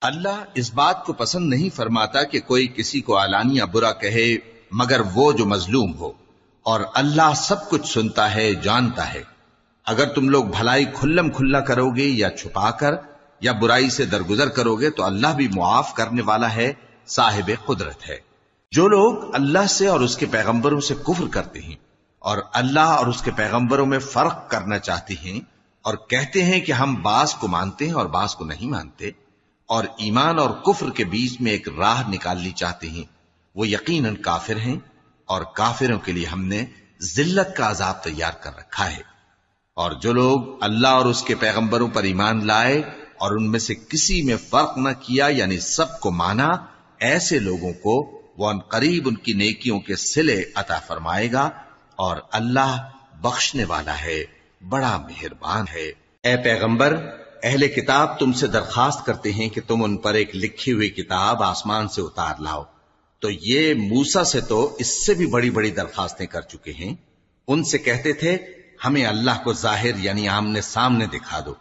اللہ اس بات کو پسند نہیں فرماتا کہ کوئی کسی کو علانیہ برا کہے مگر وہ جو مظلوم ہو، اور اللہ سب کچھ سنتا ہے، جانتا ہے۔ اگر تم لوگ بھلائی کھلم کھلا کرو گے یا چھپا کر یا برائی سے درگزر کرو گے تو اللہ بھی معاف کرنے والا ہے، صاحب قدرت ہے۔ جو لوگ اللہ سے اور اس کے پیغمبروں سے کفر کرتے ہیں اور اللہ اور اس کے پیغمبروں میں فرق کرنا چاہتے ہیں اور کہتے ہیں کہ ہم بعض کو مانتے ہیں اور بعض کو نہیں مانتے، اور ایمان اور کفر کے بیچ میں ایک راہ نکالنی چاہتے ہیں، وہ یقیناً کافر ہیں، اور کافروں کے لیے ہم نے ذلت کا عذاب تیار کر رکھا ہے۔ اور جو لوگ اللہ اور اس کے پیغمبروں پر ایمان لائے اور ان میں سے کسی میں فرق نہ کیا، یعنی سب کو مانا، ایسے لوگوں کو وہ ان قریب ان کی نیکیوں کے صلے عطا فرمائے گا، اور اللہ بخشنے والا ہے، بڑا مہربان ہے۔ اے پیغمبر، اہل کتاب تم سے درخواست کرتے ہیں کہ تم ان پر ایک لکھی ہوئی کتاب آسمان سے اتار لاؤ، تو یہ موسیٰ سے تو اس سے بھی بڑی بڑی درخواستیں کر چکے ہیں۔ ان سے کہتے تھے ہمیں اللہ کو ظاہر یعنی آمنے سامنے دکھا دو،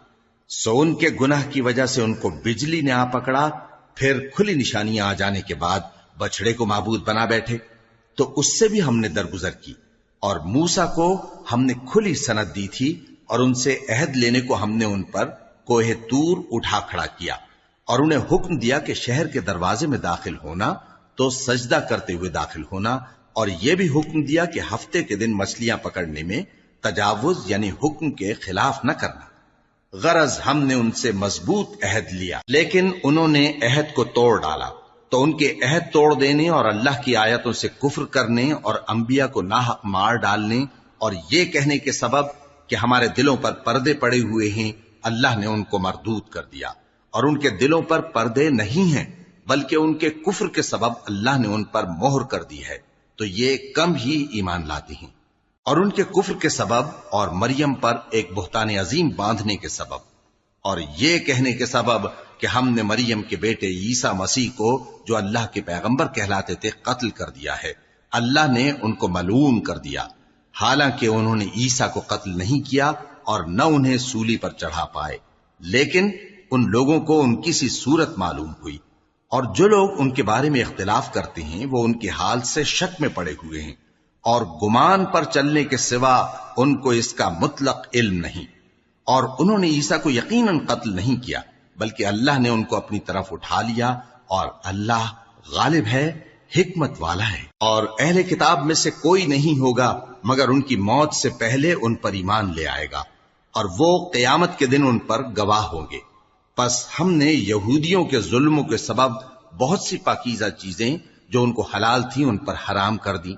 سو ان کے گناہ کی وجہ سے ان کو بجلی نے آ پکڑا، پھر کھلی نشانیاں آ جانے کے بعد بچڑے کو معبود بنا بیٹھے، تو اس سے بھی ہم نے درگزر کی۔ اور موسیٰ کو ہم نے کھلی سند دی تھی، اور ان سے عہد لینے کو ہم نے ان پر کوہ طور اٹھا کھڑا کیا، اور انہیں حکم دیا کہ شہر کے دروازے میں داخل ہونا تو سجدہ کرتے ہوئے داخل ہونا، اور یہ بھی حکم دیا کہ ہفتے کے دن مچھلیاں پکڑنے میں تجاوز یعنی حکم کے خلاف نہ کرنا۔ غرض ہم نے ان سے مضبوط عہد لیا، لیکن انہوں نے عہد کو توڑ ڈالا، تو ان کے عہد توڑ دینے اور اللہ کی آیتوں سے کفر کرنے اور انبیاء کو ناحق مار ڈالنے اور یہ کہنے کے سبب کہ ہمارے دلوں پر پردے پڑے ہوئے ہیں، اللہ نے ان کو مردود کر دیا، اور ان کے دلوں پر پردے نہیں ہیں بلکہ ان کے کفر کے سبب اللہ نے ان پر مہر کر دی ہے، تو یہ کم ہی ایمان لاتے ہیں۔ اور ان کے کفر کے سبب اور مریم پر ایک بہتان عظیم باندھنے کے سبب اور یہ کہنے کے سبب کہ ہم نے مریم کے بیٹے عیسیٰ مسیح کو جو اللہ کے پیغمبر کہلاتے تھے قتل کر دیا ہے، اللہ نے ان کو ملعون کر دیا، حالانکہ انہوں نے عیسیٰ کو قتل نہیں کیا اور نہ انہیں سولی پر چڑھا پائے، لیکن ان لوگوں کو ان کی سی صورت معلوم ہوئی۔ اور جو لوگ ان کے بارے میں اختلاف کرتے ہیں وہ ان کے حال سے شک میں پڑے ہوئے ہیں، اور گمان پر چلنے کے سوا ان کو اس کا مطلق علم نہیں۔ اور انہوں نے عیسیٰ کو یقیناً قتل نہیں کیا بلکہ اللہ نے ان کو اپنی طرف اٹھا لیا، اور اللہ غالب ہے، حکمت والا ہے۔ اور اہل کتاب میں سے کوئی نہیں ہوگا مگر ان کی موت سے پہلے ان پر ایمان لے آئے گا، اور وہ قیامت کے دن ان پر گواہ ہوں گے۔ پس ہم نے یہودیوں کے ظلموں کے سبب بہت سی پاکیزہ چیزیں جو ان کو حلال تھیں ان پر حرام کر دیں،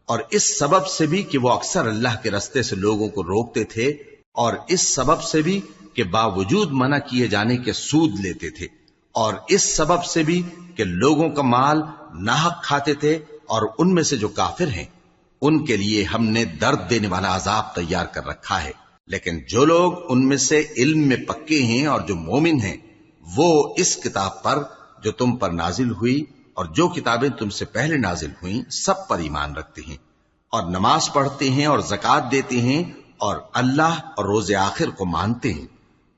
اور اس سبب سے بھی کہ وہ اکثر اللہ کے رستے سے لوگوں کو روکتے تھے، اور اس سبب سے بھی کہ باوجود منع کیے جانے کے سود لیتے تھے، اور اس سبب سے بھی کہ لوگوں کا مال ناحق کھاتے تھے، اور ان میں سے جو کافر ہیں ان کے لیے ہم نے درد دینے والا عذاب تیار کر رکھا ہے۔ لیکن جو لوگ ان میں سے علم میں پکے ہیں اور جو مومن ہیں وہ اس کتاب پر جو تم پر نازل ہوئی اور جو کتابیں تم سے پہلے نازل ہوئیں سب پر ایمان رکھتے ہیں، اور نماز پڑھتے ہیں اور زکوٰۃ دیتے ہیں اور اللہ اور روز آخر کو مانتے ہیں،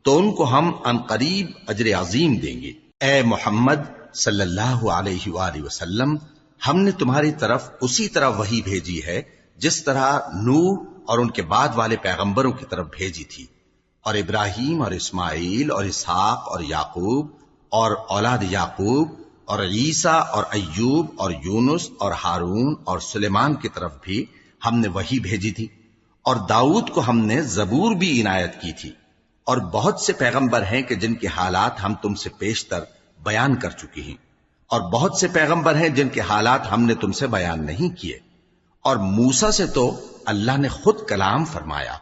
تو ان کو ہم عن قریب اجر عظیم دیں گے۔ اے محمد صلی اللہ علیہ وآلہ وسلم، ہم نے تمہاری طرف اسی طرح وحی بھیجی ہے جس طرح نوح اور ان کے بعد والے پیغمبروں کی طرف بھیجی تھی، اور ابراہیم اور اسماعیل اور اسحاق اور یعقوب اور اولاد یعقوب اور عیسیٰ اور ایوب اور یونس اور ہارون اور سلیمان کی طرف بھی ہم نے وحی بھیجی تھی، اور داؤد کو ہم نے زبور بھی عنایت کی تھی، اور بہت سے پیغمبر ہیں کہ جن کے حالات ہم تم سے پیشتر بیان کر چکے ہیں، اور بہت سے پیغمبر ہیں جن کے حالات ہم نے تم سے بیان نہیں کیے۔ اور موسیٰ سے تو اللہ نے خود کلام فرمایا۔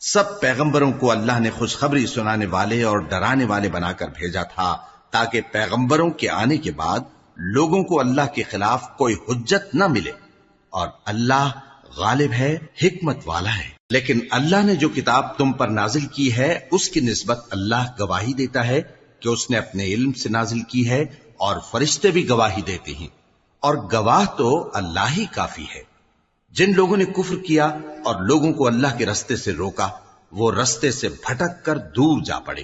سب پیغمبروں کو اللہ نے خوشخبری سنانے والے اور ڈرانے والے بنا کر بھیجا تھا تاکہ پیغمبروں کے آنے کے بعد لوگوں کو اللہ کے خلاف کوئی حجت نہ ملے، اور اللہ غالب ہے، حکمت والا ہے۔ لیکن اللہ نے جو کتاب تم پر نازل کی ہے اس کی نسبت اللہ گواہی دیتا ہے کہ اس نے اپنے علم سے نازل کی ہے، اور فرشتے بھی گواہی دیتے ہیں، اور گواہ تو اللہ ہی کافی ہے۔ جن لوگوں نے کفر کیا اور لوگوں کو اللہ کے رستے سے روکا وہ رستے سے بھٹک کر دور جا پڑے۔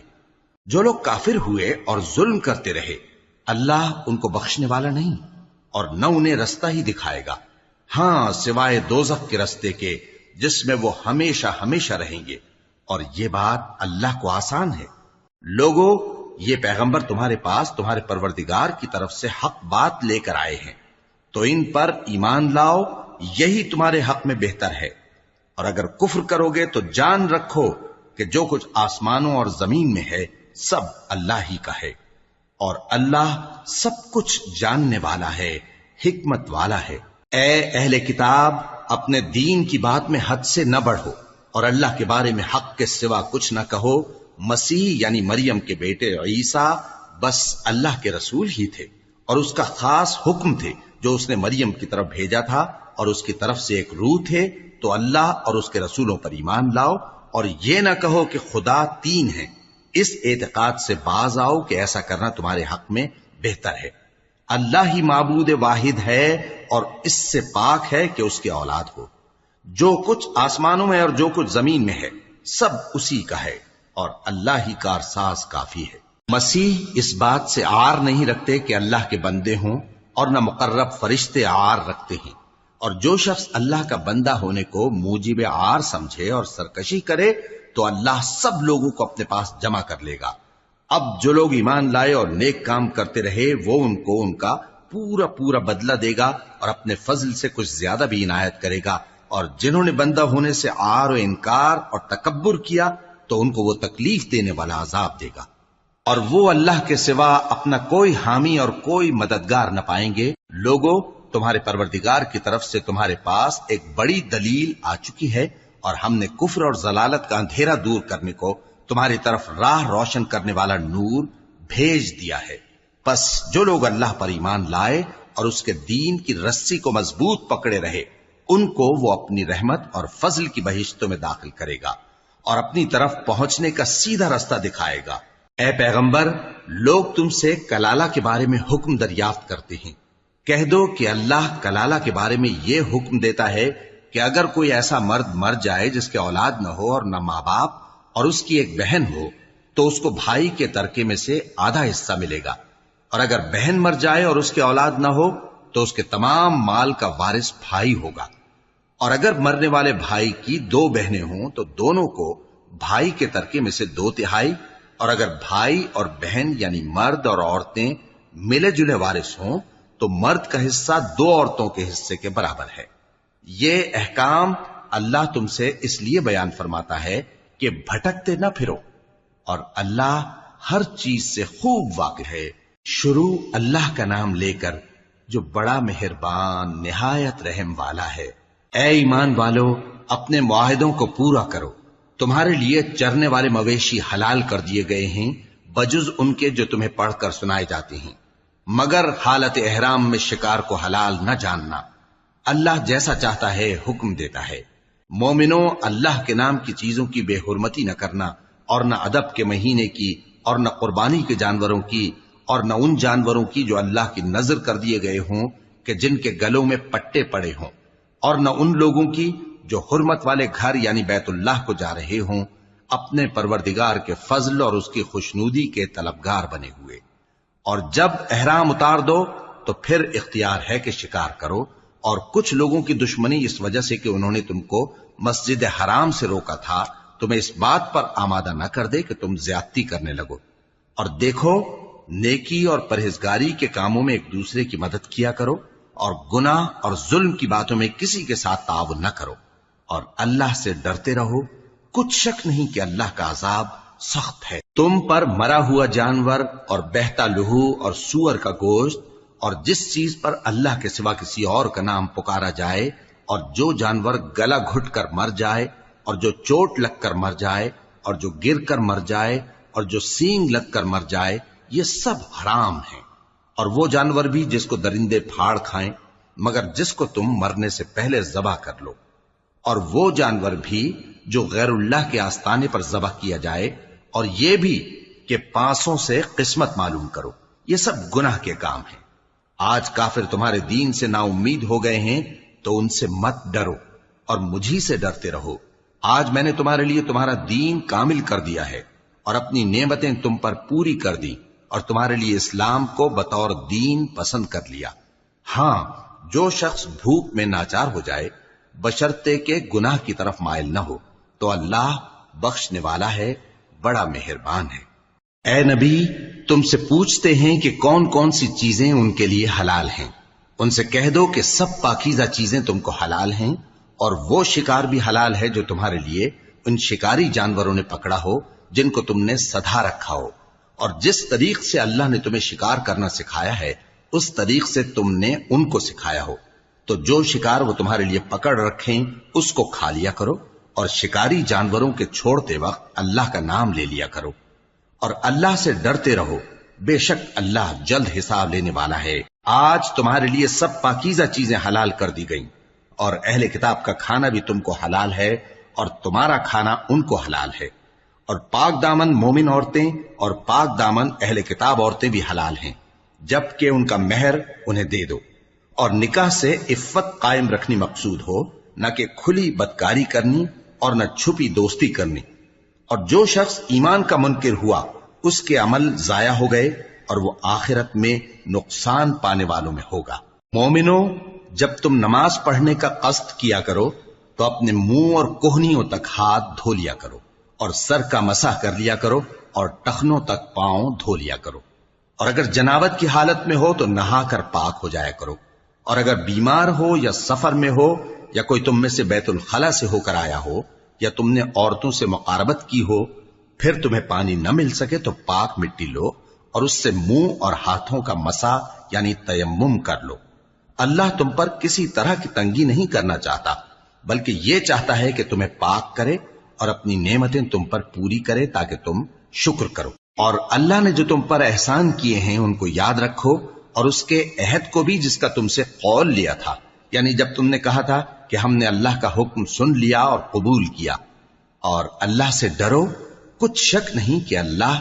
جو لوگ کافر ہوئے اور ظلم کرتے رہے اللہ ان کو بخشنے والا نہیں اور نہ انہیں رستہ ہی دکھائے گا، ہاں سوائے دوزخ کے رستے کے جس میں وہ ہمیشہ ہمیشہ رہیں گے، اور یہ بات اللہ کو آسان ہے۔ لوگو، یہ پیغمبر تمہارے پاس تمہارے پروردگار کی طرف سے حق بات لے کر آئے ہیں، تو ان پر ایمان لاؤ، یہی تمہارے حق میں بہتر ہے، اور اگر کفر کرو گے تو جان رکھو کہ جو کچھ آسمانوں اور زمین میں ہے سب اللہ ہی کا ہے، اور اللہ سب کچھ جاننے والا ہے، حکمت والا ہے۔ اے اہل کتاب، اپنے دین کی بات میں حد سے نہ بڑھو اور اللہ کے بارے میں حق کے سوا کچھ نہ کہو۔ مسیح یعنی مریم کے بیٹے عیسیٰ بس اللہ کے رسول ہی تھے اور اس کا خاص حکم تھے جو اس نے مریم کی طرف بھیجا تھا، اور اس کی طرف سے ایک روح تھے۔ تو اللہ اور اس کے رسولوں پر ایمان لاؤ، اور یہ نہ کہو کہ خدا تین ہیں، اس اعتقاد سے باز آؤ کہ ایسا کرنا تمہارے حق میں بہتر ہے۔ اللہ ہی معبود واحد ہے اور اس سے پاک ہے کہ اس کی اولاد ہو۔ جو کچھ آسمانوں میں اور جو کچھ زمین میں ہے سب اسی کا ہے، اور اللہ ہی کارساز کافی ہے۔ مسیح اس بات سے عار نہیں رکھتے کہ اللہ کے بندے ہوں، اور نہ مقرب فرشتے عار رکھتے ہیں، اور جو شخص اللہ کا بندہ ہونے کو موجب عار سمجھے اور سرکشی کرے تو اللہ سب لوگوں کو اپنے پاس جمع کر لے گا۔ اب جو لوگ ایمان لائے اور نیک کام کرتے رہے وہ ان کو ان کا پورا پورا بدلہ دے گا، اور اپنے فضل سے کچھ زیادہ بھی عنایت کرے گا، اور جنہوں نے بندہ ہونے سے عار و انکار اور تکبر کیا تو ان کو وہ تکلیف دینے والا عذاب دے گا، اور وہ اللہ کے سوا اپنا کوئی حامی اور کوئی مددگار نہ پائیں گے۔ لوگو، تمہارے پروردگار کی طرف سے تمہارے پاس ایک بڑی دلیل آ چکی ہے، اور ہم نے کفر اور ضلالت کا اندھیرا دور کرنے کو تمہاری طرف راہ روشن کرنے والا نور بھیج دیا ہے۔ پس جو لوگ اللہ پر ایمان لائے اور اس کے دین کی رسی کو مضبوط پکڑے رہے، ان کو وہ اپنی رحمت اور فضل کی بہشتوں میں داخل کرے گا اور اپنی طرف پہنچنے کا سیدھا راستہ دکھائے گا۔ اے پیغمبر، لوگ تم سے کلالہ کے بارے میں حکم دریافت کرتے ہیں، کہہ دو کہ اللہ کلالہ کے بارے میں یہ حکم دیتا ہے کہ اگر کوئی ایسا مرد مر جائے جس کے اولاد نہ ہو اور نہ ماں باپ اور اس کی ایک بہن ہو تو اس کو بھائی کے ترکے میں سے آدھا حصہ ملے گا، اور اگر بہن مر جائے اور اس کے اولاد نہ ہو تو اس کے تمام مال کا وارث بھائی ہوگا، اور اگر مرنے والے بھائی کی دو بہنیں ہوں تو دونوں کو بھائی کے ترکے میں سے 2/3، اور اگر بھائی اور بہن یعنی مرد اور عورتیں ملے جلے وارث ہوں تو مرد کا حصہ 2 عورتوں کے حصے کے برابر ہے۔ یہ احکام اللہ تم سے اس لیے بیان فرماتا ہے کہ بھٹکتے نہ پھرو، اور اللہ ہر چیز سے خوب واقف ہے۔ شروع اللہ کا نام لے کر جو بڑا مہربان نہایت رحم والا ہے۔ اے ایمان والو، اپنے معاہدوں کو پورا کرو۔ تمہارے لیے چرنے والے مویشی حلال کر دیے گئے ہیں بجز ان کے جو تمہیں پڑھ کر سنائے جاتے ہیں، مگر حالت احرام میں شکار کو حلال نہ جاننا۔ اللہ جیسا چاہتا ہے حکم دیتا ہے۔ مومنوں، اللہ کے نام کی چیزوں کی بے حرمتی نہ کرنا، اور نہ ادب کے مہینے کی، اور نہ قربانی کے جانوروں کی، اور نہ ان جانوروں کی جو اللہ کی نذر کر دیے گئے ہوں کہ جن کے گلوں میں پٹے پڑے ہوں، اور نہ ان لوگوں کی جو حرمت والے گھر یعنی بیت اللہ کو جا رہے ہوں اپنے پروردگار کے فضل اور اس کی خوشنودی کے طلبگار بنے ہوئے۔ اور جب احرام اتار دو تو پھر اختیار ہے کہ شکار کرو، اور کچھ لوگوں کی دشمنی اس وجہ سے کہ انہوں نے تم کو مسجد حرام سے روکا تھا تمہیں اس بات پر آمادہ نہ کر دے کہ تم زیادتی کرنے لگو۔ اور دیکھو، نیکی اور پرہیزگاری کے کاموں میں ایک دوسرے کی مدد کیا کرو، اور گناہ اور ظلم کی باتوں میں کسی کے ساتھ تعاون نہ کرو، اور اللہ سے ڈرتے رہو۔ کچھ شک نہیں کہ اللہ کا عذاب سخت ہے۔ تم پر مرا ہوا جانور اور بہتا لہو اور سور کا گوشت اور جس چیز پر اللہ کے سوا کسی اور کا نام پکارا جائے، اور جو جانور گلا گھٹ کر مر جائے، اور جو چوٹ لگ کر مر جائے، اور جو گر کر مر جائے، اور جو سینگ لگ کر مر جائے، یہ سب حرام ہیں۔ اور وہ جانور بھی جس کو درندے پھاڑ کھائیں، مگر جس کو تم مرنے سے پہلے ذبح کر لو، اور وہ جانور بھی جو غیر اللہ کے آستانے پر ذبح کیا جائے، اور یہ بھی کہ پانسوں سے قسمت معلوم کرو، یہ سب گناہ کے کام ہیں۔ آج کافر تمہارے دین سے نا امید ہو گئے ہیں تو ان سے مت ڈرو اور مجھی سے ڈرتے رہو۔ آج میں نے تمہارے لیے تمہارا دین کامل کر دیا ہے، اور اپنی نعمتیں تم پر پوری کر دی اور تمہارے لیے اسلام کو بطور دین پسند کر لیا۔ ہاں، جو شخص بھوک میں ناچار ہو جائے بشرطے کہ گناہ کی طرف مائل نہ ہو تو اللہ بخشنے والا ہے، بڑا مہربان ہے۔ اے نبی، تم سے پوچھتے ہیں کہ کون کون سی چیزیں ان کے لیے حلال ہیں۔ ان سے کہہ دو کہ سب پاکیزہ چیزیں تم کو حلال ہیں، اور وہ شکار بھی حلال ہے جو تمہارے لیے ان شکاری جانوروں نے پکڑا ہو جن کو تم نے سدھا رکھا ہو، اور جس طریق سے اللہ نے تمہیں شکار کرنا سکھایا ہے اس طریق سے تم نے ان کو سکھایا ہو۔ تو جو شکار وہ تمہارے لیے پکڑ رکھیں اس کو کھا لیا کرو، اور شکاری جانوروں کے چھوڑتے وقت اللہ کا نام لے لیا کرو، اور اللہ سے ڈرتے رہو، بے شک اللہ جلد حساب لینے والا ہے۔ آج تمہارے لیے سب پاکیزہ چیزیں حلال کر دی گئیں، اور اہل کتاب کا کھانا بھی تم کو حلال ہے اور تمہارا کھانا ان کو حلال ہے، اور پاک دامن مومن عورتیں اور پاک دامن اہل کتاب عورتیں بھی حلال ہیں، جبکہ ان کا مہر انہیں دے دو، اور نکاح سے عفت قائم رکھنی مقصود ہو، نہ کہ کھلی بدکاری کرنی اور نہ چھپی دوستی کرنی۔ اور جو شخص ایمان کا منکر ہوا اس کے عمل ضائع ہو گئے اور وہ آخرت میں نقصان پانے والوں میں ہوگا۔ مومنو، جب تم نماز پڑھنے کا قصد کیا کرو تو اپنے منہ اور کوہنیوں تک ہاتھ دھو لیا کرو، اور سر کا مسح کر لیا کرو، اور ٹخنوں تک پاؤں دھو لیا کرو، اور اگر جنابت کی حالت میں ہو تو نہا کر پاک ہو جایا کرو، اور اگر بیمار ہو یا سفر میں ہو یا کوئی تم میں سے بیت الخلا سے ہو کر آیا ہو یا تم نے عورتوں سے مقاربت کی ہو، پھر تمہیں پانی نہ مل سکے تو پاک مٹی لو اور اس سے منہ اور ہاتھوں کا مسح یعنی تیمم کر لو۔ اللہ تم پر کسی طرح کی تنگی نہیں کرنا چاہتا، بلکہ یہ چاہتا ہے کہ تمہیں پاک کرے اور اپنی نعمتیں تم پر پوری کرے تاکہ تم شکر کرو۔ اور اللہ نے جو تم پر احسان کیے ہیں ان کو یاد رکھو، اور اس کے عہد کو بھی جس کا تم سے قول لیا تھا، یعنی جب تم نے کہا تھا کہ ہم نے اللہ کا حکم سن لیا اور قبول کیا۔ اور اللہ سے ڈرو، کچھ شک نہیں کہ اللہ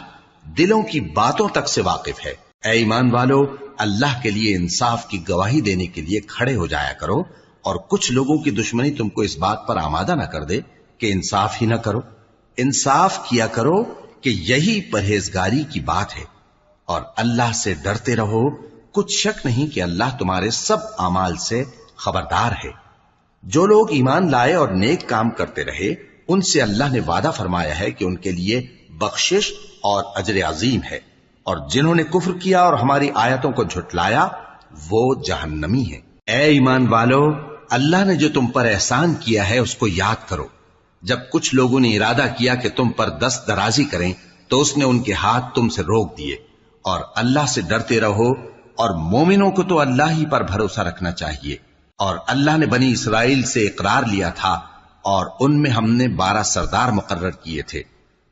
دلوں کی باتوں تک سے واقف ہے۔ اے ایمان والو، اللہ کے لیے انصاف کی گواہی دینے کے لیے کھڑے ہو جایا کرو، اور کچھ لوگوں کی دشمنی تم کو اس بات پر آمادہ نہ کر دے کہ انصاف ہی نہ کرو۔ انصاف کیا کرو کہ یہی پرہیزگاری کی بات ہے، اور اللہ سے ڈرتے رہو، کچھ شک نہیں کہ اللہ تمہارے سب اعمال سے خبردار ہے۔ جو لوگ ایمان لائے اور نیک کام کرتے رہے ان سے اللہ نے وعدہ فرمایا ہے کہ ان کے لیے بخشش اور اجر عظیم ہے، اور جنہوں نے کفر کیا اور ہماری آیتوں کو جھٹلایا وہ جہنمی ہیں۔ اے ایمان والو، اللہ نے جو تم پر احسان کیا ہے اس کو یاد کرو۔ جب کچھ لوگوں نے ارادہ کیا کہ تم پر دست درازی کریں تو اس نے ان کے ہاتھ تم سے روک دیے، اور اللہ سے ڈرتے رہو، اور مومنوں کو تو اللہ ہی پر بھروسہ رکھنا چاہیے۔ اور اللہ نے بنی اسرائیل سے اقرار لیا تھا اور ان میں ہم نے 12 سردار مقرر کیے تھے،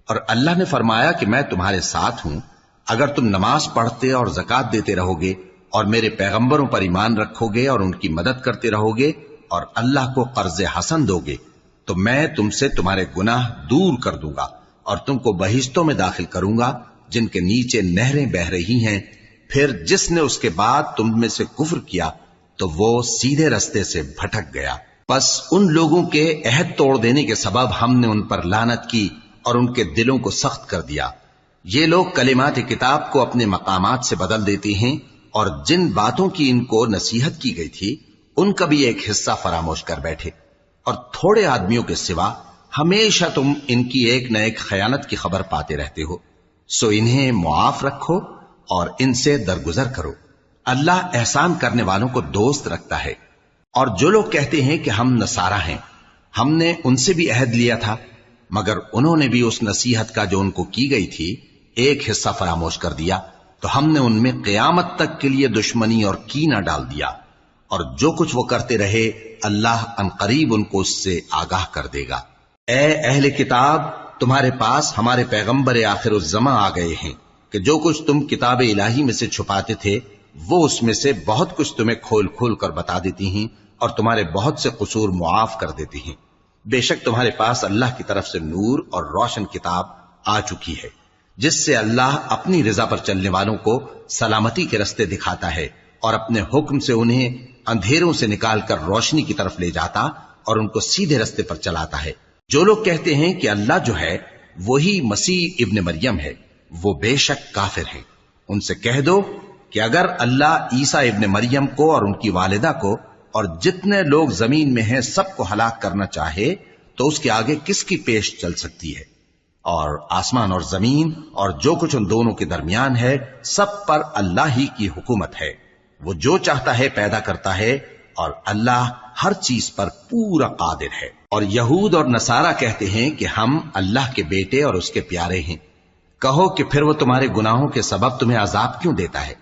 اور اللہ نے فرمایا کہ میں تمہارے ساتھ ہوں اگر تم نماز پڑھتے اور زکوٰۃ دیتے رہو گے اور میرے پیغمبروں پر ایمان رکھو گے اور ان کی مدد کرتے رہو گے اور اللہ کو قرض حسن دو گے تو میں تم سے تمہارے گناہ دور کر دوں گا اور تم کو بہشتوں میں داخل کروں گا جن کے نیچے نہریں بہ رہی ہیں۔ پھر جس نے اس کے بعد تم میں سے کفر کیا تو وہ سیدھے رستے سے بھٹک گیا۔ پس ان لوگوں کے عہد توڑ دینے کے سبب ہم نے ان پر لعنت کی اور ان کے دلوں کو سخت کر دیا۔ یہ لوگ کلمات کتاب کو اپنے مقامات سے بدل دیتے ہیں، اور جن باتوں کی ان کو نصیحت کی گئی تھی ان کا بھی ایک حصہ فراموش کر بیٹھے، اور تھوڑے آدمیوں کے سوا ہمیشہ تم ان کی ایک نہ ایک خیانت کی خبر پاتے رہتے ہو، سو انہیں معاف رکھو اور ان سے درگزر کرو۔ اللہ احسان کرنے والوں کو دوست رکھتا ہے۔ اور جو لوگ کہتے ہیں کہ ہم نصارہ ہیں، ہم نے ان سے بھی عہد لیا تھا، مگر انہوں نے بھی اس نصیحت کا جو ان کو کی گئی تھی ایک حصہ فراموش کر دیا، تو ہم نے ان میں قیامت تک کے لیے دشمنی اور کینہ ڈال دیا، اور جو کچھ وہ کرتے رہے اللہ عنقریب ان کو اس سے آگاہ کر دے گا۔ اے اہل کتاب، تمہارے پاس ہمارے پیغمبر آخر الزماں آ گئے ہیں کہ جو کچھ تم کتاب الہی میں سے چھپاتے تھے وہ اس میں سے بہت کچھ تمہیں کھول کھول کر بتا دیتی ہیں اور تمہارے بہت سے قصور معاف کر دیتی ہیں۔ بے شک تمہارے پاس اللہ کی طرف سے نور اور روشن کتاب آ چکی ہے، جس سے اللہ اپنی رضا پر چلنے والوں کو سلامتی کے رستے دکھاتا ہے اور اپنے حکم سے انہیں اندھیروں سے نکال کر روشنی کی طرف لے جاتا اور ان کو سیدھے رستے پر چلاتا ہے۔ جو لوگ کہتے ہیں کہ اللہ جو ہے وہی مسیح ابن مریم ہے، وہ بے شک کافر ہیں۔ ان سے کہہ دو کہ اگر اللہ عیسیٰ ابن مریم کو اور ان کی والدہ کو اور جتنے لوگ زمین میں ہیں سب کو ہلاک کرنا چاہے تو اس کے آگے کس کی پیش چل سکتی ہے؟ اور آسمان اور زمین اور جو کچھ ان دونوں کے درمیان ہے سب پر اللہ ہی کی حکومت ہے۔ وہ جو چاہتا ہے پیدا کرتا ہے اور اللہ ہر چیز پر پورا قادر ہے۔ اور یہود اور نصارہ کہتے ہیں کہ ہم اللہ کے بیٹے اور اس کے پیارے ہیں۔ کہو کہ پھر وہ تمہارے گناہوں کے سبب تمہیں عذاب کیوں دیتا ہے؟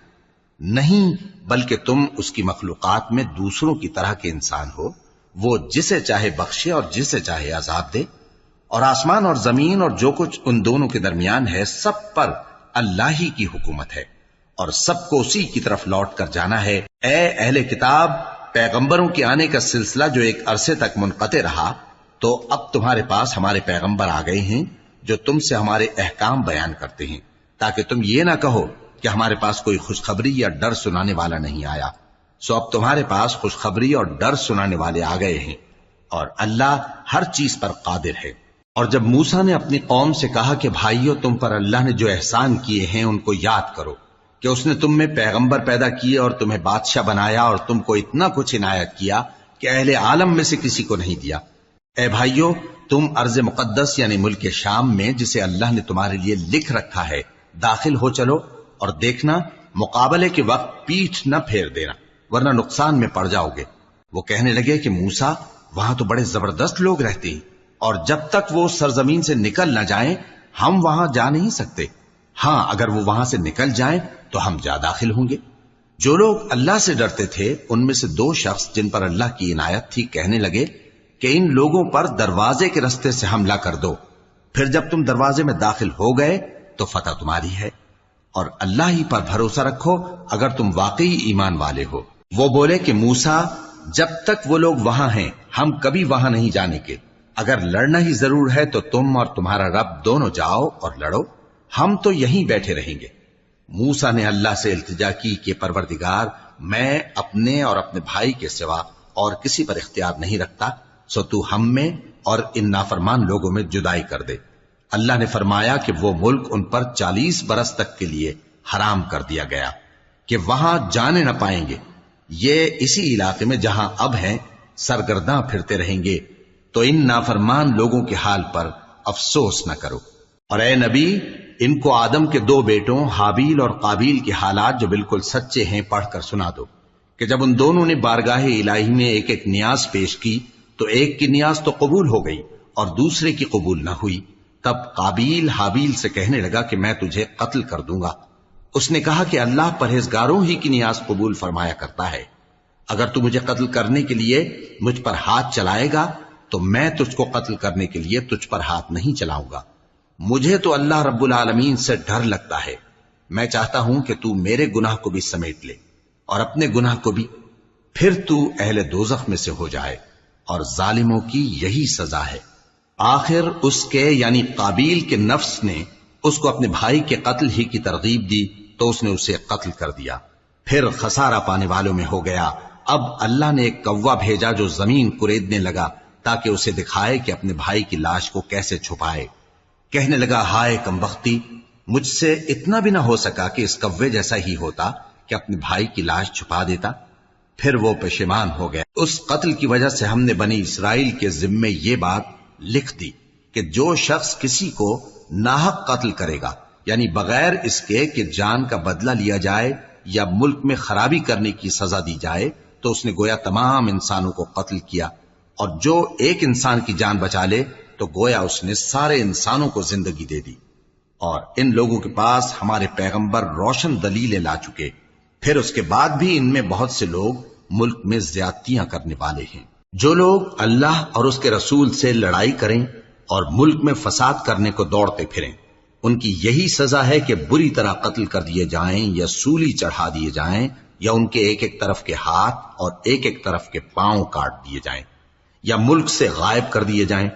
نہیں، بلکہ تم اس کی مخلوقات میں دوسروں کی طرح کے انسان ہو، وہ جسے چاہے بخشے اور جسے چاہے عذاب دے۔ اور آسمان اور زمین اور جو کچھ ان دونوں کے درمیان ہے سب پر اللہ ہی کی حکومت ہے اور سب کو اسی کی طرف لوٹ کر جانا ہے۔ اے اہل کتاب، پیغمبروں کے آنے کا سلسلہ جو ایک عرصے تک منقطع رہا، تو اب تمہارے پاس ہمارے پیغمبر آ گئے ہیں جو تم سے ہمارے احکام بیان کرتے ہیں، تاکہ تم یہ نہ کہو کہ ہمارے پاس کوئی خوشخبری یا ڈر سنانے والا نہیں آیا۔ سو اب تمہارے پاس خوشخبری اور ڈر سنانے والے آ گئے ہیں، اور اللہ ہر چیز پر قادر ہے۔ اور جب موسیٰ نے اپنی قوم سے کہا کہ بھائیو، تم پر اللہ نے جو احسان کیے ہیں ان کو یاد کرو، کہ اس نے تم میں پیغمبر پیدا کیے اور تمہیں بادشاہ بنایا اور تم کو اتنا کچھ عنایت کیا کہ اہل عالم میں سے کسی کو نہیں دیا۔ اے بھائیو، تم ارض مقدس یعنی ملک شام میں جسے اللہ نے تمہارے لیے لکھ رکھا ہے داخل ہو چلو، اور دیکھنا مقابلے کے وقت پیٹھ نہ پھیر دینا ورنہ نقصان میں پڑ جاؤ گے۔ وہ کہنے لگے کہ موسیٰ، وہاں تو بڑے زبردست لوگ رہتے ہیں، اور جب تک وہ سرزمین سے نکل نہ جائیں ہم وہاں جا نہیں سکتے۔ ہاں، اگر وہ وہاں سے نکل جائیں تو ہم جا داخل ہوں گے۔ جو لوگ اللہ سے ڈرتے تھے ان میں سے دو شخص جن پر اللہ کی عنایت تھی کہنے لگے کہ ان لوگوں پر دروازے کے رستے سے حملہ کر دو، پھر جب تم دروازے میں داخل ہو گئے تو فتح تمہاری ہے، اور اللہ ہی پر بھروسہ رکھو اگر تم واقعی ایمان والے ہو۔ وہ بولے کہ موسیٰ، جب تک وہ لوگ وہاں ہیں ہم کبھی وہاں نہیں جانے کے، اگر لڑنا ہی ضرور ہے تو تم اور تمہارا رب دونوں جاؤ اور لڑو، ہم تو یہیں بیٹھے رہیں گے۔ موسیٰ نے اللہ سے التجا کی کہ پروردگار، میں اپنے اور اپنے بھائی کے سوا اور کسی پر اختیار نہیں رکھتا، سو تو ہم میں اور ان نافرمان لوگوں میں جدائی کر دے۔ اللہ نے فرمایا کہ وہ ملک ان پر 40 برس تک کے لیے حرام کر دیا گیا کہ وہاں جانے نہ پائیں گے۔ یہ اسی علاقے میں جہاں اب ہیں سرگرداں پھرتے رہیں گے، تو ان نافرمان لوگوں کے حال پر افسوس نہ کرو۔ اور اے نبی، ان کو آدم کے 2 بیٹوں حابیل اور قابیل کے حالات جو بالکل سچے ہیں پڑھ کر سنا دو، کہ جب ان دونوں نے بارگاہ الہی میں ایک ایک نیاز پیش کی تو ایک کی نیاز تو قبول ہو گئی اور دوسرے کی قبول نہ ہوئی۔ تب قابیل حابیل سے کہنے لگا کہ میں تجھے قتل کر دوں گا۔ اس نے کہا کہ اللہ پرہیزگاروں ہی کی نیاز قبول فرمایا کرتا ہے، اگر تو مجھے قتل کرنے کے لیے مجھ پر ہاتھ چلائے گا تو میں تجھ کو قتل کرنے کے لیے تجھ پر ہاتھ نہیں چلاؤں گا۔ مجھے تو اللہ رب العالمین سے ڈر لگتا ہے، میں چاہتا ہوں کہ تو میرے گناہ کو بھی سمیٹ لے اور اپنے گناہ کو بھی، پھر تو اہل دوزخ میں سے ہو جائے، اور ظالموں کی یہی سزا ہے۔ آخر اس کے یعنی قابیل کے نفس نے اس کو اپنے بھائی کے قتل ہی کی ترغیب دی تو اس نے اسے قتل کر دیا، پھر خسارہ پانے والوں میں ہو گیا۔ اب اللہ نے ایک کوا بھیجا جو زمین کریدنے لگا تاکہ اسے دکھائے کہ اپنے بھائی کی لاش کو کیسے چھپائے۔ کہنے لگا، ہائے کمبختی، مجھ سے اتنا بھی نہ ہو سکا کہ اس کوے جیسا ہی ہوتا کہ اپنے بھائی کی لاش چھپا دیتا۔ پھر وہ پشیمان ہو گیا۔ اس قتل کی وجہ سے ہم نے بنی اسرائیل کے ذمے یہ بات لکھ دی کہ جو شخص کسی کو ناحق قتل کرے گا، یعنی بغیر اس کے کہ جان کا بدلہ لیا جائے یا ملک میں خرابی کرنے کی سزا دی جائے، تو اس نے گویا تمام انسانوں کو قتل کیا، اور جو ایک انسان کی جان بچا لے تو گویا اس نے سارے انسانوں کو زندگی دے دی۔ اور ان لوگوں کے پاس ہمارے پیغمبر روشن دلیلیں لا چکے، پھر اس کے بعد بھی ان میں بہت سے لوگ ملک میں زیادتیاں کرنے والے ہیں۔ جو لوگ اللہ اور اس کے رسول سے لڑائی کریں اور ملک میں فساد کرنے کو دوڑتے پھریں، ان کی یہی سزا ہے کہ بری طرح قتل کر دیے جائیں یا سولی چڑھا دیے جائیں، یا ان کے ایک ایک طرف کے ہاتھ اور ایک ایک طرف کے پاؤں کاٹ دیے جائیں، یا ملک سے غائب کر دیے جائیں۔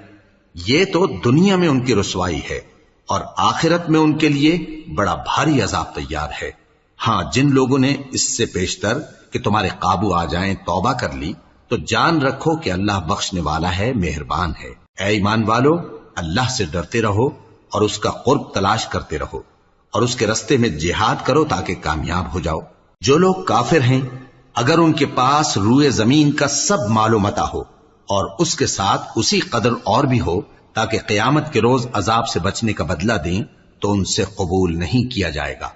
یہ تو دنیا میں ان کی رسوائی ہے، اور آخرت میں ان کے لیے بڑا بھاری عذاب تیار ہے۔ ہاں، جن لوگوں نے اس سے پیشتر کہ تمہارے قابو آ جائیں توبہ کر لی، تو جان رکھو کہ اللہ بخشنے والا ہے، مہربان ہے۔ اے ایمان والو، اللہ سے ڈرتے رہو اور اس کا قرب تلاش کرتے رہو اور اس کے رستے میں جہاد کرو تاکہ کامیاب ہو جاؤ۔ جو لوگ کافر ہیں اگر ان کے پاس روئے زمین کا سب مال و متاع ہو اور اس کے ساتھ اسی قدر اور بھی ہو تاکہ قیامت کے روز عذاب سے بچنے کا بدلہ دیں تو ان سے قبول نہیں کیا جائے گا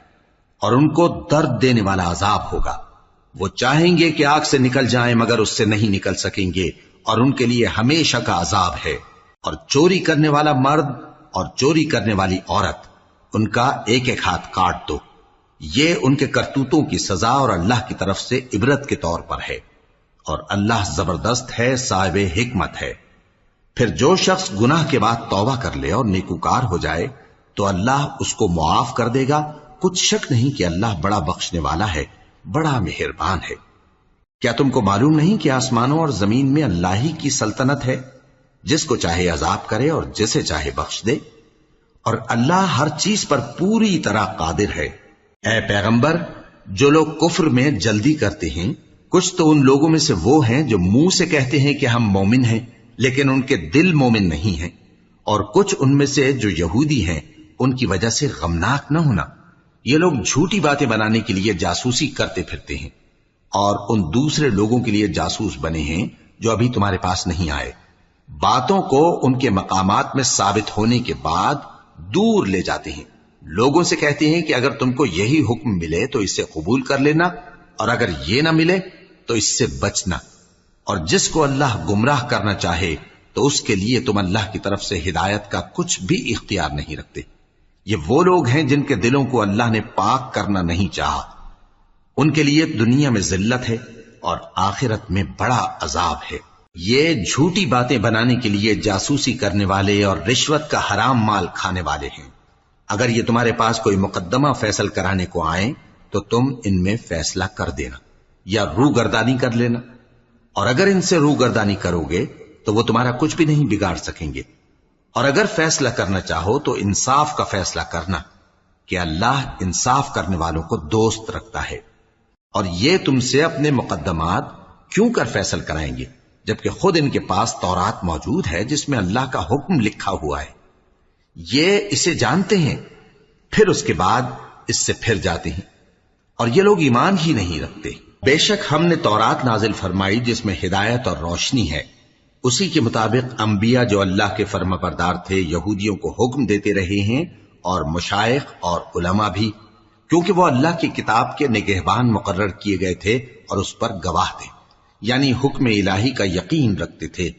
اور ان کو درد دینے والا عذاب ہوگا۔ وہ چاہیں گے کہ آگ سے نکل جائیں مگر اس سے نہیں نکل سکیں گے اور ان کے لیے ہمیشہ کا عذاب ہے۔ اور چوری کرنے والا مرد اور چوری کرنے والی عورت ان کا ایک ایک ہاتھ کاٹ دو، یہ ان کے کرتوتوں کی سزا اور اللہ کی طرف سے عبرت کے طور پر ہے، اور اللہ زبردست ہے، صاحب حکمت ہے۔ پھر جو شخص گناہ کے بعد توبہ کر لے اور نیکوکار ہو جائے تو اللہ اس کو معاف کر دے گا، کچھ شک نہیں کہ اللہ بڑا بخشنے والا ہے، بڑا مہربان ہے۔ کیا تم کو معلوم نہیں کہ آسمانوں اور زمین میں اللہ ہی کی سلطنت ہے، جس کو چاہے عذاب کرے اور جسے چاہے بخش دے، اور اللہ ہر چیز پر پوری طرح قادر ہے۔ اے پیغمبر، جو لوگ کفر میں جلدی کرتے ہیں کچھ تو ان لوگوں میں سے وہ ہیں جو منہ سے کہتے ہیں کہ ہم مومن ہیں لیکن ان کے دل مومن نہیں ہیں، اور کچھ ان میں سے جو یہودی ہیں ان کی وجہ سے غمناک نہ ہونا۔ یہ لوگ جھوٹی باتیں بنانے کے لیے جاسوسی کرتے پھرتے ہیں اور ان دوسرے لوگوں کے لیے جاسوس بنے ہیں جو ابھی تمہارے پاس نہیں آئے، باتوں کو ان کے مقامات میں ثابت ہونے کے بعد دور لے جاتے ہیں، لوگوں سے کہتے ہیں کہ اگر تم کو یہی حکم ملے تو اسے قبول کر لینا اور اگر یہ نہ ملے تو اس سے بچنا، اور جس کو اللہ گمراہ کرنا چاہے تو اس کے لیے تم اللہ کی طرف سے ہدایت کا کچھ بھی اختیار نہیں رکھتے۔ یہ وہ لوگ ہیں جن کے دلوں کو اللہ نے پاک کرنا نہیں چاہا، ان کے لیے دنیا میں ذلت ہے اور آخرت میں بڑا عذاب ہے۔ یہ جھوٹی باتیں بنانے کے لیے جاسوسی کرنے والے اور رشوت کا حرام مال کھانے والے ہیں۔ اگر یہ تمہارے پاس کوئی مقدمہ فیصل کرانے کو آئیں تو تم ان میں فیصلہ کر دینا یا روگردانی کر لینا، اور اگر ان سے روگردانی کرو گے تو وہ تمہارا کچھ بھی نہیں بگاڑ سکیں گے، اور اگر فیصلہ کرنا چاہو تو انصاف کا فیصلہ کرنا کہ اللہ انصاف کرنے والوں کو دوست رکھتا ہے۔ اور یہ تم سے اپنے مقدمات کیوں کر فیصل کرائیں گے جبکہ خود ان کے پاس تورات موجود ہے جس میں اللہ کا حکم لکھا ہوا ہے۔ یہ اسے جانتے ہیں پھر اس کے بعد اس سے پھر جاتے ہیں، اور یہ لوگ ایمان ہی نہیں رکھتے۔ بے شک ہم نے تورات نازل فرمائی جس میں ہدایت اور روشنی ہے، اسی کے مطابق انبیاء جو اللہ کے فرما بردار تھے یہودیوں کو حکم دیتے رہے ہیں، اور مشائخ اور علماء بھی، کیونکہ وہ اللہ کی کتاب کے نگہبان مقرر کیے گئے تھے اور اس پر گواہ تھے، یعنی حکم الہی کا یقین رکھتے تھے۔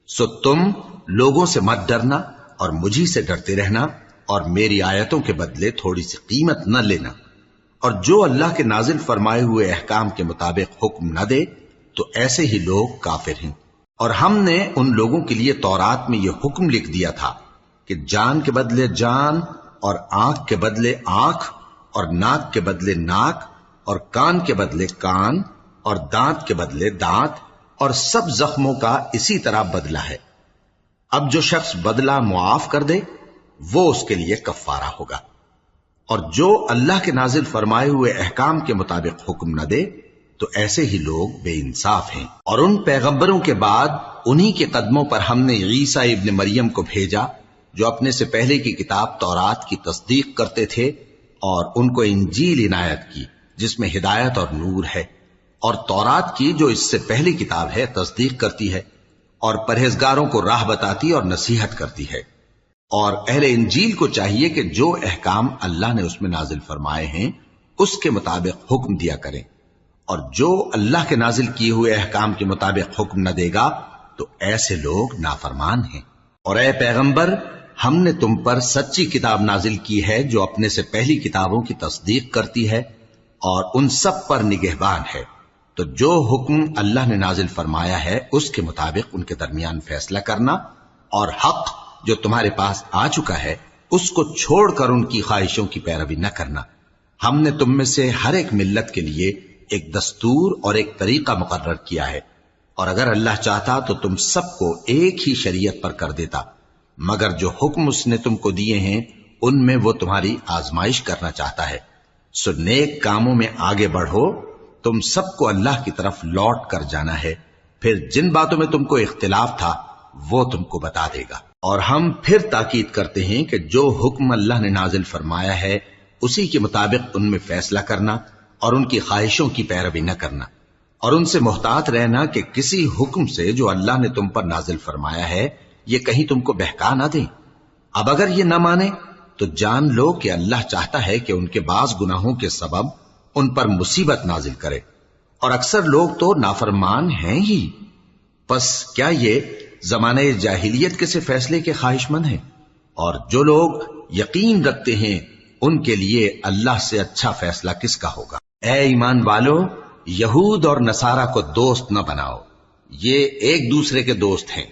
سو تم لوگوں سے مت ڈرنا اور مجھی سے ڈرتے رہنا، اور میری آیتوں کے بدلے تھوڑی سی قیمت نہ لینا، اور جو اللہ کے نازل فرمائے ہوئے احکام کے مطابق حکم نہ دے تو ایسے ہی لوگ کافر ہیں۔ اور ہم نے ان لوگوں کے لیے تورات میں یہ حکم لکھ دیا تھا کہ جان کے بدلے جان، اور آنکھ کے بدلے آنکھ، اور ناک کے بدلے ناک، اور کان کے بدلے کان، اور دانت کے بدلے دانت، اور سب زخموں کا اسی طرح بدلہ ہے۔ اب جو شخص بدلہ معاف کر دے وہ اس کے لیے کفارہ ہوگا، اور جو اللہ کے نازل فرمائے ہوئے احکام کے مطابق حکم نہ دے تو ایسے ہی لوگ بے انصاف ہیں۔ اور ان پیغمبروں کے بعد انہی کے قدموں پر ہم نے عیسیٰ ابن مریم کو بھیجا جو اپنے سے پہلے کی کتاب تورات کی تصدیق کرتے تھے، اور ان کو انجیل عنایت کی جس میں ہدایت اور نور ہے، اور تورات کی جو اس سے پہلی کتاب ہے تصدیق کرتی ہے اور پرہیزگاروں کو راہ بتاتی اور نصیحت کرتی ہے۔ اور اہل انجیل کو چاہیے کہ جو احکام اللہ نے اس میں نازل فرمائے ہیں اس کے مطابق حکم دیا کریں، اور جو اللہ کے نازل کیے ہوئے احکام کے مطابق حکم نہ دے گا تو ایسے لوگ نافرمان ہیں۔ اور اے پیغمبر، ہم نے تم پر سچی کتاب نازل کی ہے جو اپنے سے پہلی کتابوں کی تصدیق کرتی ہے اور ان سب پر نگہبان ہے، تو جو حکم اللہ نے نازل فرمایا ہے اس کے مطابق ان کے درمیان فیصلہ کرنا، اور حق جو تمہارے پاس آ چکا ہے اس کو چھوڑ کر ان کی خواہشوں کی پیروی نہ کرنا۔ ہم نے تم میں سے ہر ایک ملت کے لیے ایک دستور اور ایک طریقہ مقرر کیا ہے، اور اگر اللہ چاہتا تو تم سب کو ایک ہی شریعت پر کر دیتا، مگر جو حکم اس نے تم کو دیے ہیں ان میں وہ تمہاری آزمائش کرنا چاہتا ہے۔ سو نیک کاموں میں آگے بڑھو، تم سب کو اللہ کی طرف لوٹ کر جانا ہے، پھر جن باتوں میں تم کو اختلاف تھا وہ تم کو بتا دے گا۔ اور ہم پھر تاکید کرتے ہیں کہ جو حکم اللہ نے نازل فرمایا ہے اسی کے مطابق ان میں فیصلہ کرنا اور ان کی خواہشوں کی پیروی نہ کرنا، اور ان سے محتاط رہنا کہ کسی حکم سے جو اللہ نے تم پر نازل فرمایا ہے یہ کہیں تم کو بہکا نہ دیں۔ اب اگر یہ نہ مانے تو جان لو کہ اللہ چاہتا ہے کہ ان کے بعض گناہوں کے سبب ان پر مصیبت نازل کرے، اور اکثر لوگ تو نافرمان ہیں ہی۔ پس کیا یہ زمانہ جاہلیت کے سے فیصلے کے خواہش مند ہیں؟ اور جو لوگ یقین رکھتے ہیں ان کے لیے اللہ سے اچھا فیصلہ کس کا ہوگا؟ اے ایمان والو، یہود اور نصارہ کو دوست نہ بناؤ، یہ ایک دوسرے کے دوست ہیں،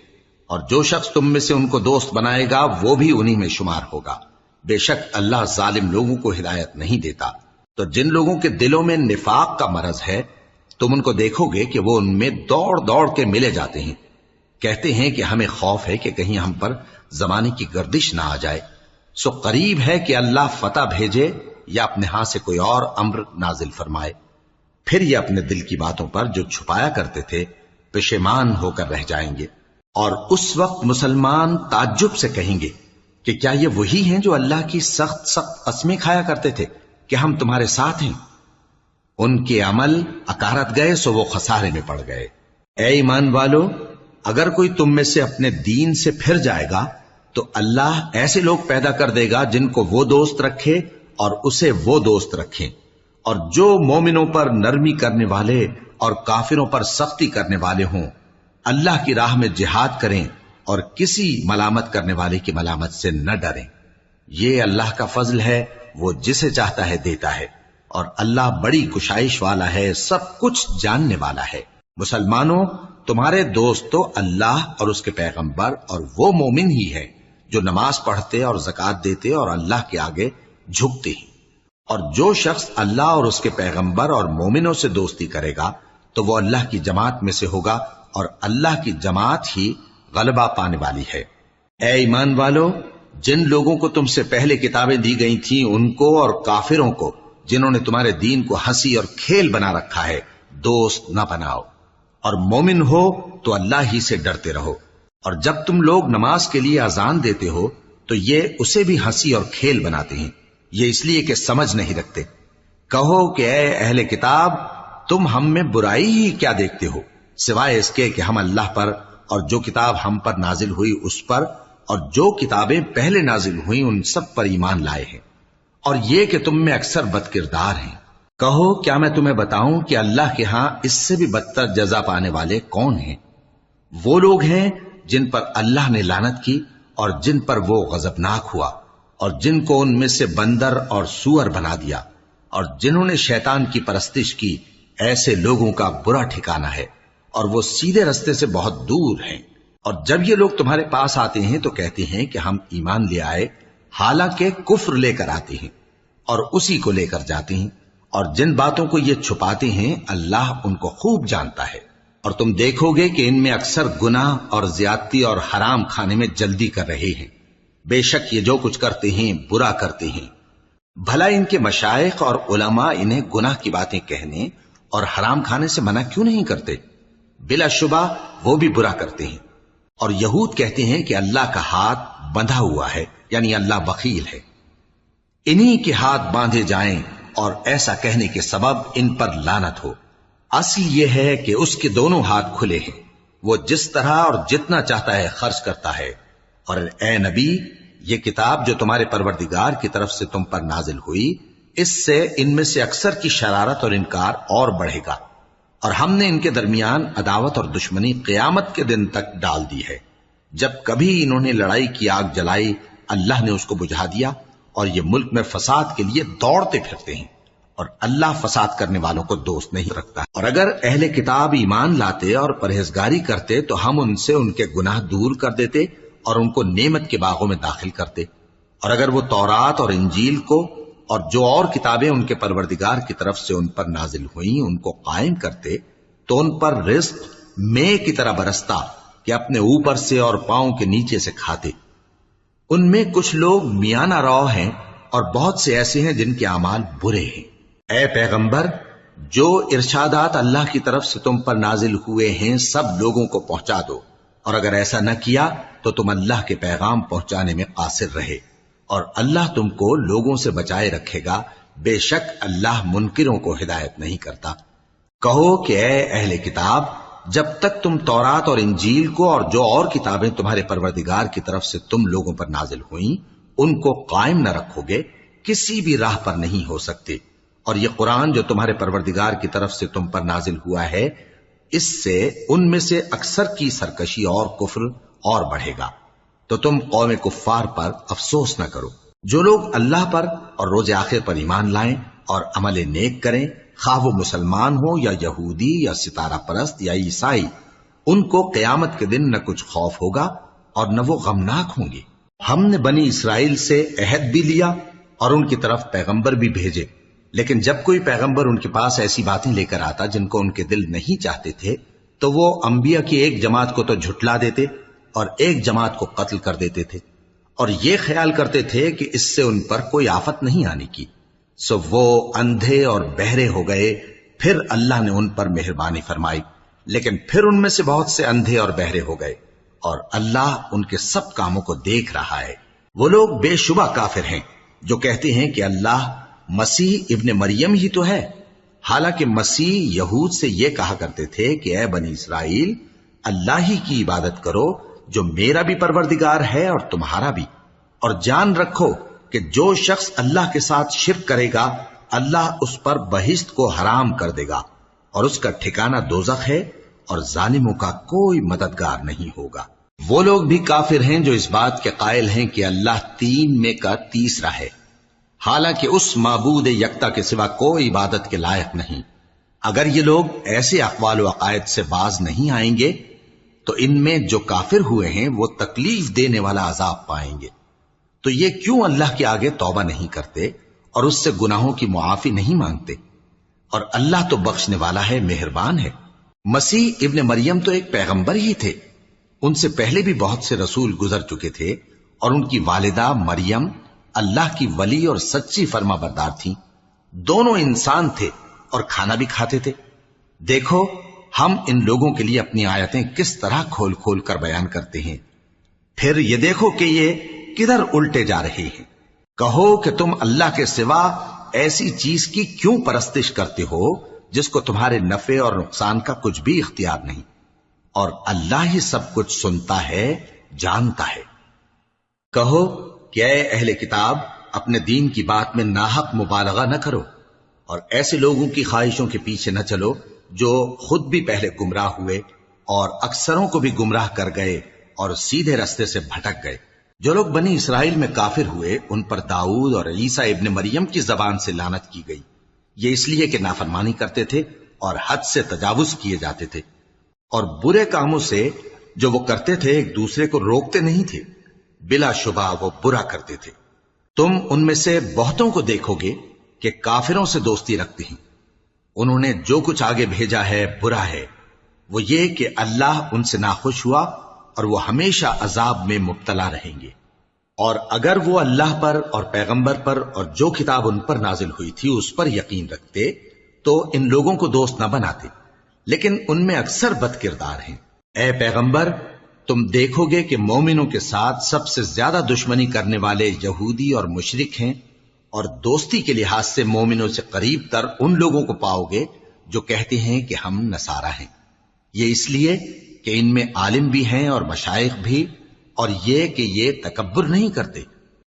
اور جو شخص تم میں سے ان کو دوست بنائے گا وہ بھی انہی میں شمار ہوگا۔ بے شک اللہ ظالم لوگوں کو ہدایت نہیں دیتا۔ تو جن لوگوں کے دلوں میں نفاق کا مرض ہے تم ان کو دیکھو گے کہ وہ ان میں دوڑ دوڑ کے ملے جاتے ہیں، کہتے ہیں کہ ہمیں خوف ہے کہ کہیں ہم پر زمانے کی گردش نہ آ جائے، سو قریب ہے کہ اللہ فتح بھیجے یا اپنے ہاں سے کوئی اور امر نازل فرمائے، پھر یہ اپنے دل کی باتوں پر جو چھپایا کرتے تھے پشیمان ہو کر رہ جائیں گے۔ اور اس وقت مسلمان تعجب سے کہیں گے کہ کیا یہ وہی ہیں جو اللہ کی سخت سخت قسمیں کھایا کرتے تھے کہ ہم تمہارے ساتھ ہیں؟ ان کے عمل اکارت گئے سو وہ خسارے میں پڑ گئے۔ اے ایمان والو، اگر کوئی تم میں سے اپنے دین سے پھر جائے گا تو اللہ ایسے لوگ پیدا کر دے گا جن کو وہ دوست رکھے اور اسے وہ دوست رکھیں، اور جو مومنوں پر نرمی کرنے والے اور کافروں پر سختی کرنے والے ہوں اللہ کی راہ میں جہاد کریں اور کسی ملامت کرنے والے کی ملامت سے نہ ڈریں۔ یہ اللہ کا فضل ہے، وہ جسے چاہتا ہے دیتا ہے، اور اللہ بڑی کشائش والا ہے، سب کچھ جاننے والا ہے۔ مسلمانوں، تمہارے دوست تو اللہ اور اس کے پیغمبر اور وہ مومن ہی ہے جو نماز پڑھتے اور زکوٰۃ دیتے اور اللہ کے آگے جھکتے ہیں۔ اور جو شخص اللہ اور اس کے پیغمبر اور مومنوں سے دوستی کرے گا تو وہ اللہ کی جماعت میں سے ہوگا، اور اللہ کی جماعت ہی غلبہ پانے والی ہے۔ اے ایمان والو، جن لوگوں کو تم سے پہلے کتابیں دی گئی تھیں ان کو اور کافروں کو جنہوں نے تمہارے دین کو ہنسی اور کھیل بنا رکھا ہے دوست نہ بناؤ، اور مومن ہو تو اللہ ہی سے ڈرتے رہو۔ اور جب تم لوگ نماز کے لیے اذان دیتے ہو تو یہ اسے بھی ہنسی اور کھیل بناتے ہیں، یہ اس لیے کہ سمجھ نہیں رکھتے۔ کہو کہ اے اہل کتاب، تم ہم میں برائی ہی کیا دیکھتے ہو، سوائے اس کے کہ ہم اللہ پر اور جو کتاب ہم پر نازل ہوئی اس پر اور جو کتابیں پہلے نازل ہوئیں ان سب پر ایمان لائے ہیں، اور یہ کہ تم میں اکثر بد کردار ہیں۔ کہو کیا میں تمہیں بتاؤں کہ اللہ کے ہاں اس سے بھی بدتر جزا پانے والے کون ہیں؟ وہ لوگ ہیں جن پر اللہ نے لعنت کی اور جن پر وہ غضبناک ہوا، اور جن کو ان میں سے بندر اور سور بنا دیا، اور جنہوں نے شیطان کی پرستش کی، ایسے لوگوں کا برا ٹھکانہ ہے، اور وہ سیدھے رستے سے بہت دور ہیں۔ اور جب یہ لوگ تمہارے پاس آتے ہیں تو کہتے ہیں کہ ہم ایمان لے آئے، حالانکہ کفر لے کر آتے ہیں اور اسی کو لے کر جاتے ہیں، اور جن باتوں کو یہ چھپاتے ہیں اللہ ان کو خوب جانتا ہے۔ اور تم دیکھو گے کہ ان میں اکثر گناہ اور زیادتی اور حرام کھانے میں جلدی کر رہے ہیں، بے شک یہ جو کچھ کرتے ہیں برا کرتے ہیں۔ بھلا ان کے مشائخ اور علماء انہیں گناہ کی باتیں کہنے اور حرام کھانے سے منع کیوں نہیں کرتے؟ بلا شبہ وہ بھی برا کرتے ہیں۔ اور یہود کہتے ہیں کہ اللہ کا ہاتھ بندھا ہوا ہے، یعنی اللہ بخیل ہے، انہی کے ہاتھ باندھے جائیں، اور ایسا کہنے کے سبب ان پر لعنت ہو۔ اصل یہ ہے کہ اس کے دونوں ہاتھ کھلے ہیں، وہ جس طرح اور جتنا چاہتا ہے خرچ کرتا ہے۔ اور اے نبی، یہ کتاب جو تمہارے پروردگار کی طرف سے تم پر نازل ہوئی، اس سے ان میں سے اکثر کی شرارت اور انکار اور بڑھے گا، اور ہم نے ان کے درمیان عداوت اور دشمنی قیامت کے دن تک ڈال دی ہے۔ جب کبھی انہوں نے لڑائی کی آگ جلائی اللہ نے اس کو بجھا دیا، اور یہ ملک میں فساد کے لیے دوڑتے پھرتے ہیں، اور اللہ فساد کرنے والوں کو دوست نہیں رکھتا۔ اور اگر اہل کتاب ایمان لاتے اور پرہیزگاری کرتے تو ہم ان سے ان کے گناہ دور کر دیتے اور ان کو نعمت کے باغوں میں داخل کرتے۔ اور اگر وہ تورات اور انجیل کو اور جو اور کتابیں ان کے پروردگار کی طرف سے ان پر نازل ہوئیں ان کو قائم کرتے تو ان پر رزق مے کی طرح برستا کہ اپنے اوپر سے اور پاؤں کے نیچے سے کھاتے۔ ان میں کچھ لوگ میانہ رو ہیں اور بہت سے ایسے ہیں جن کے اعمال برے ہیں۔ اے پیغمبر، جو ارشادات اللہ کی طرف سے تم پر نازل ہوئے ہیں سب لوگوں کو پہنچا دو، اور اگر ایسا نہ کیا تو تم اللہ کے پیغام پہنچانے میں قاصر رہے، اور اللہ تم کو لوگوں سے بچائے رکھے گا، بے شک اللہ منکروں کو ہدایت نہیں کرتا۔ کہو کہ اے اہل کتاب، جب تک تم تورات اور انجیل کو اور جو اور کتابیں تمہارے پروردگار کی طرف سے تم لوگوں پر نازل ہوئیں ان کو قائم نہ رکھو گے، کسی بھی راہ پر نہیں ہو سکتے، اور یہ قرآن جو تمہارے پروردگار کی طرف سے تم پر نازل ہوا ہے، اس سے ان میں سے اکثر کی سرکشی اور کفر اور بڑھے گا، تو تم قوم کفار پر افسوس نہ کرو۔ جو لوگ اللہ پر اور روز آخر پر ایمان لائیں اور عمل نیک کریں، خواہ وہ مسلمان ہو یا یہودی یا ستارہ پرست یا عیسائی، ان کو قیامت کے دن نہ کچھ خوف ہوگا اور نہ وہ غمناک ہوں گے۔ ہم نے بنی اسرائیل سے عہد بھی لیا اور ان کی طرف پیغمبر بھی بھیجے، لیکن جب کوئی پیغمبر ان کے پاس ایسی باتیں لے کر آتا جن کو ان کے دل نہیں چاہتے تھے تو وہ انبیاء کی ایک جماعت کو تو جھٹلا دیتے اور ایک جماعت کو قتل کر دیتے تھے، اور یہ خیال کرتے تھے کہ اس سے ان پر کوئی آفت نہیں آنے کی، سو وہ اندھے اور بہرے ہو گئے۔ پھر اللہ نے ان پر مہربانی فرمائی، لیکن پھر ان میں سے بہت سے اندھے اور بہرے ہو گئے، اور اللہ ان کے سب کاموں کو دیکھ رہا ہے۔ وہ لوگ بے شبہ کافر ہیں جو کہتے ہیں کہ اللہ مسیح ابن مریم ہی تو ہے، حالانکہ مسیح یہود سے یہ کہا کرتے تھے کہ اے بنی اسرائیل، اللہ ہی کی عبادت کرو جو میرا بھی پروردگار ہے اور تمہارا بھی، اور جان رکھو کہ جو شخص اللہ کے ساتھ شرک کرے گا اللہ اس پر بہشت کو حرام کر دے گا، اور اس کا ٹھکانہ دوزخ ہے، اور ظالموں کا کوئی مددگار نہیں ہوگا۔ وہ لوگ بھی کافر ہیں جو اس بات کے قائل ہیں کہ اللہ تین میں کا تیسرا ہے، حالانکہ اس معبود یکتا کے سوا کوئی عبادت کے لائق نہیں۔ اگر یہ لوگ ایسے اقوال و عقائد سے باز نہیں آئیں گے تو ان میں جو کافر ہوئے ہیں وہ تکلیف دینے والا عذاب پائیں گے۔ تو یہ کیوں اللہ کے آگے توبہ نہیں کرتے اور اس سے گناہوں کی معافی نہیں مانگتے؟ اور اللہ تو بخشنے والا ہے، مہربان ہے۔ مسیح ابن مریم تو ایک پیغمبر ہی تھے، ان سے پہلے بھی بہت سے رسول گزر چکے تھے، اور ان کی والدہ مریم اللہ کی ولی اور سچی فرما بردار تھیں۔ دونوں انسان تھے اور کھانا بھی کھاتے تھے۔ دیکھو ہم ان لوگوں کے لیے اپنی آیتیں کس طرح کھول کھول کر بیان کرتے ہیں، پھر یہ دیکھو کہ یہ کدھر الٹے جا رہے ہیں۔ کہو کہ تم اللہ کے سوا ایسی چیز کی کیوں پرستش کرتے ہو جس کو تمہارے نفع اور نقصان کا کچھ بھی اختیار نہیں، اور اللہ ہی سب کچھ سنتا ہے، جانتا ہے۔ کہو کہ اے اہل کتاب، اپنے دین کی بات میں ناحق مبالغہ نہ کرو، اور ایسے لوگوں کی خواہشوں کے پیچھے نہ چلو جو خود بھی پہلے گمراہ ہوئے اور اکثروں کو بھی گمراہ کر گئے اور سیدھے رستے سے بھٹک گئے۔ جو لوگ بنی اسرائیل میں کافر ہوئے ان پر داؤد اور عیسیٰ ابن مریم کی زبان سے لعنت کی گئی، یہ اس لیے کہ نافرمانی کرتے تھے اور حد سے تجاوز کیے جاتے تھے، اور برے کاموں سے جو وہ کرتے تھے ایک دوسرے کو روکتے نہیں تھے، بلا شبہ وہ برا کرتے تھے۔ تم ان میں سے بہتوں کو دیکھو گے کہ کافروں سے دوستی رکھتے ہیں، انہوں نے جو کچھ آگے بھیجا ہے برا ہے، وہ یہ کہ اللہ ان سے ناخوش ہوا اور وہ ہمیشہ عذاب میں مبتلا رہیں گے۔ اور اگر وہ اللہ پر اور پیغمبر پر اور جو کتاب ان پر نازل ہوئی تھی اس پر یقین رکھتے تو ان لوگوں کو دوست نہ بناتے، لیکن ان میں اکثر بد کردار ہیں۔ اے پیغمبر، تم دیکھو گے کہ مومنوں کے ساتھ سب سے زیادہ دشمنی کرنے والے یہودی اور مشرک ہیں، اور دوستی کے لحاظ سے مومنوں سے قریب تر ان لوگوں کو پاؤ گے جو کہتے ہیں کہ ہم نصارہ ہیں۔ یہ اس لیے کہ ان میں عالم بھی ہیں اور مشائخ بھی، اور یہ کہ یہ تکبر نہیں کرتے